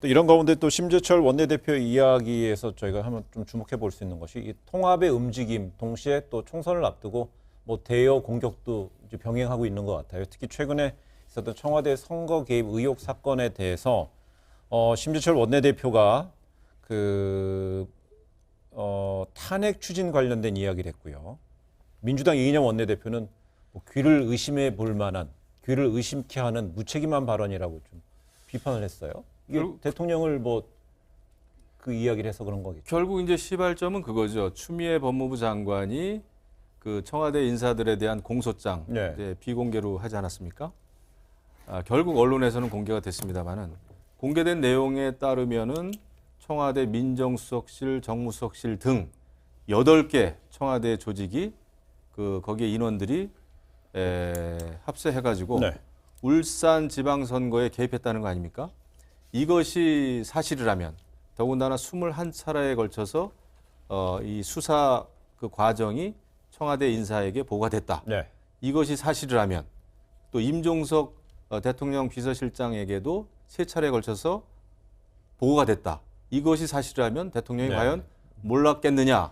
또 이런 가운데 또 심재철 원내대표 이야기에서 저희가 한번 좀 주목해 볼 수 있는 것이 이 통합의 움직임, 동시에 또 총선을 앞두고 뭐 대여 공격도 이제 병행하고 있는 것 같아요. 특히 최근에 있었던 청와대 선거 개입 의혹 사건에 대해서 심재철 원내대표가 탄핵 추진 관련된 이야기를 했고요. 민주당 이인영 원내대표는 뭐 귀를 의심해 볼 만한, 귀를 의심케 하는 무책임한 발언이라고 좀 비판을 했어요. 이게 대통령을 뭐 그 이야기를 해서 그런 거겠죠. 결국 이제 시발점은 그거죠. 추미애 법무부 장관이 그 청와대 인사들에 대한 공소장 네. 이제 비공개로 하지 않았습니까? 결국 언론에서는 공개가 됐습니다만은 공개된 내용에 따르면은 청와대 민정수석실, 정무수석실 등 8개 청와대 조직이 거기에 인원들이 합세해가지고 네. 울산 지방선거에 개입했다는 거 아닙니까? 이것이 사실이라면 더군다나 21차례에 걸쳐서 이 수사 그 과정이 청와대 인사에게 보고가 됐다. 네. 이것이 사실이라면 또 임종석 대통령 비서실장에게도 3차례에 걸쳐서 보고가 됐다. 이것이 사실이라면 대통령이 네. 과연 몰랐겠느냐라는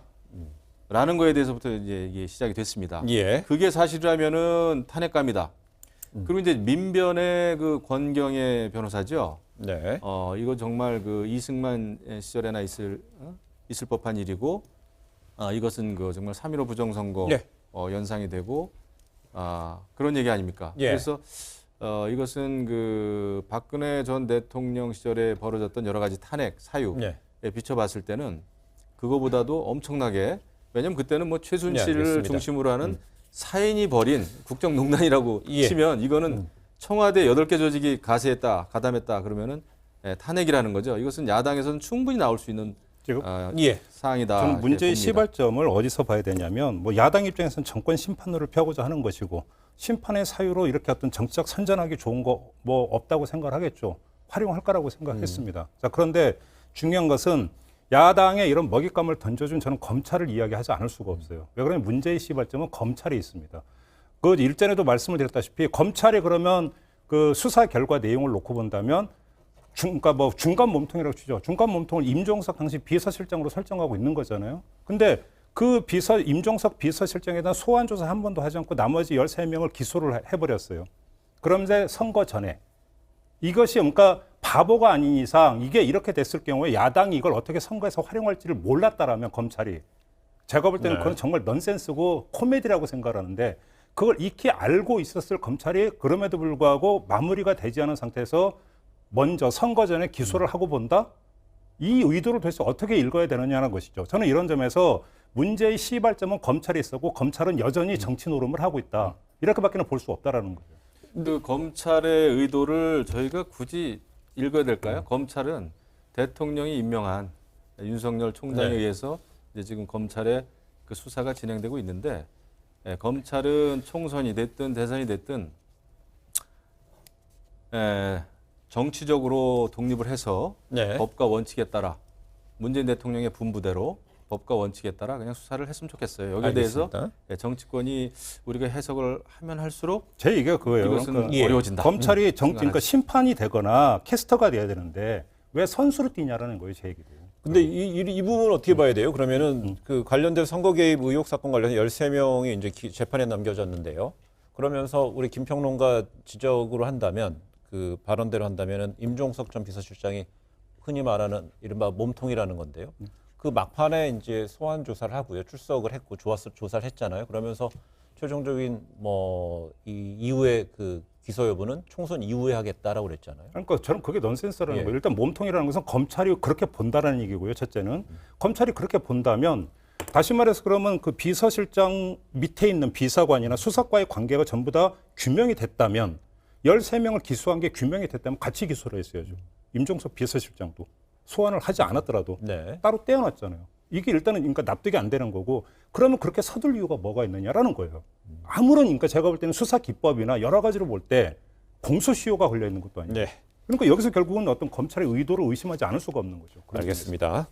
거에 대해서부터 이제 이게 시작이 됐습니다. 예. 그게 사실이라면은 탄핵감이다. 그리고 이제 민변의 그 권경애 변호사죠. 네. 이거 정말 그 이승만 시절에나 있을 법한 일이고, 이것은 그 정말 3.15 부정선거 예. 연상이 되고, 그런 얘기 아닙니까? 예. 그래서 이것은 그 박근혜 전 대통령 시절에 벌어졌던 여러 가지 탄핵 사유에 예. 비춰봤을 때는 그거보다도 엄청나게, 왜냐면 그때는 뭐 최순실을 알겠습니다. 중심으로 하는 사인이 벌인 국정농단이라고 예. 치면 이거는 청와대 8개 조직이 가세했다, 가담했다 그러면은 탄핵이라는 거죠. 이것은 야당에서는 충분히 나올 수 있는 지금 예. 사항이다. 저는 문제의 봅니다. 시발점을 어디서 봐야 되냐면 뭐 야당 입장에서는 정권 심판론을 펴고자 하는 것이고 심판의 사유로 이렇게 어떤 정치적 선전하기 좋은 거 뭐 없다고 생각을 하겠죠. 활용할 거라고 생각했습니다. 자, 그런데 중요한 것은 야당에 이런 먹잇감을 던져준 저는 검찰을 이야기하지 않을 수가 없어요. 왜 그러냐면 문제의 시발점은 검찰에 있습니다. 그 일전에도 말씀을 드렸다시피 검찰이 그러면 그 수사 결과 내용을 놓고 본다면 그러니까 뭐 중간 몸통이라고 치죠. 중간 몸통을 임종석 당시 비서실장으로 설정하고 있는 거잖아요. 근데 그 임종석 비서실장에 대한 소환 조사 한 번도 하지 않고 나머지 13명을 기소를 해버렸어요. 그런데 선거 전에 이것이 그러니까 바보가 아닌 이상 이게 이렇게 됐을 경우에 야당이 이걸 어떻게 선거에서 활용할지를 몰랐다라면 검찰이 제가 볼 때는 그건 정말 넌센스고 코미디라고 생각하는데 그걸 익히 알고 있었을 검찰이 그럼에도 불구하고 마무리가 되지 않은 상태에서 먼저 선거 전에 기소를 하고 본다? 이 의도를 도대체 어떻게 읽어야 되느냐는 것이죠. 저는 이런 점에서 문제의 시발점은 검찰이 있었고 검찰은 여전히 정치 노름을 하고 있다. 이렇게밖에 볼 수 없다라는 거죠. 그 검찰의 의도를 저희가 굳이 읽어야 될까요? 검찰은 대통령이 임명한 윤석열 총장에 의해서 이제 지금 검찰의 그 수사가 진행되고 있는데 검찰은 총선이 됐든 대선이 됐든 정치적으로 독립을 해서 네. 법과 원칙에 따라 문재인 대통령의 분부대로 법과 원칙에 따라 그냥 수사를 했으면 좋겠어요. 여기에 알겠습니다. 대해서 정치권이 우리가 해석을 하면 할수록 제 얘기가 그거예요. 이것은 그러니까 어려워진다. 검찰이 그러니까 심판이 되거나 캐스터가 돼야 되는데 왜 선수로 뛰냐라는 거예요, 제 얘기도. 근데 이 부분을 어떻게 봐야 돼요? 그러면은 그 관련된 선거 개입 의혹 사건 관련해서 13명이 이제 재판에 남겨졌는데요. 그러면서 우리 김평론가 지적으로 한다면 그 발언대로 한다면은 임종석 전 비서실장이 흔히 말하는 이른바 몸통이라는 건데요. 그 막판에 이제 소환 조사를 하고요. 출석을 했고 조사를 했잖아요. 그러면서 최종적인 뭐 이 이후에 그 기소 여부는 총선 이후에 하겠다라고 그랬잖아요. 그러니까 저는 그게 넌센스라는 예. 거예요. 일단 몸통이라는 것은 검찰이 그렇게 본다라는 얘기고요. 첫째는 검찰이 그렇게 본다면 다시 말해서 그러면 그 비서실장 밑에 있는 비서관이나 수사과의 관계가 전부 다 규명이 됐다면 13명을 기소한 게 규명이 됐다면 같이 기소를 했어야죠. 임종석 비서실장도 소환을 하지 않았더라도 네. 따로 떼어놨잖아요. 이게 일단은 그러니까 납득이 안 되는 거고 그러면 그렇게 서둘 이유가 뭐가 있느냐라는 거예요. 아무런 그러니까 제가 볼 때는 수사 기법이나 여러 가지로 볼 때 공소시효가 걸려 있는 것도 아니고 네. 그러니까 여기서 결국은 어떤 검찰의 의도를 의심하지 않을 수가 없는 거죠. 알겠습니다.